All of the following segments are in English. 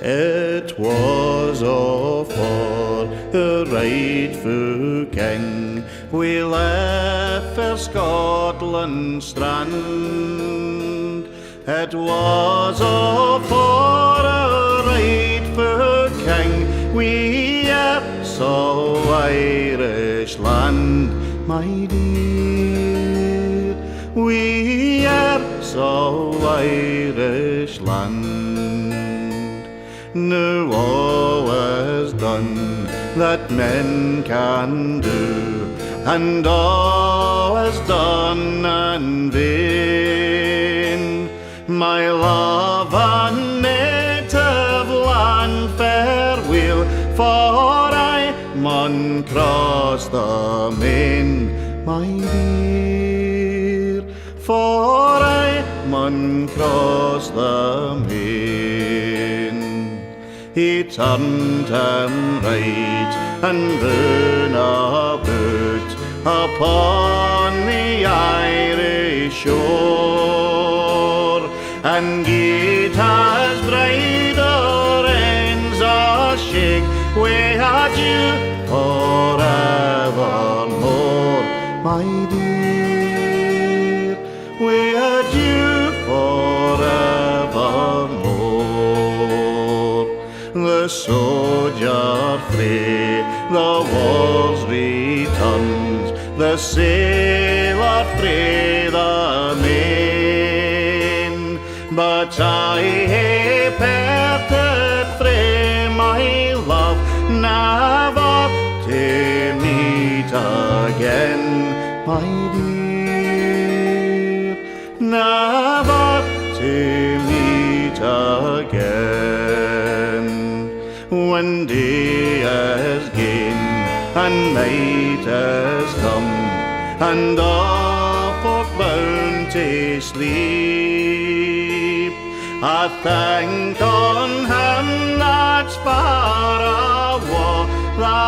It was all for the rightful king. We left for Scotland's strand. It was all for a rightful king. We saw Irish land, my dear. We saw Irish land. Now all is done that men can do, and all is done in vain. My love and native land, farewell, for I mun cross the main, my dear, for I mun cross the main. He turned him right and round about upon the Irish shore, and gave his bridle reins a shake. We had you forevermore, my dear. We had you forevermore. The soldier frae the wars returned, the sailor frae the main. But I hae parted frae my love, never to meet again, my dear, never to meet again. When day is gone and night is come, and all folk bound to sleep, I think on him that's far awa' the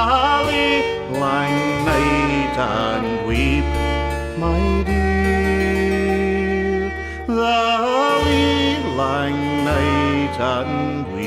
lang night and weep, my dear, the lang night and weep.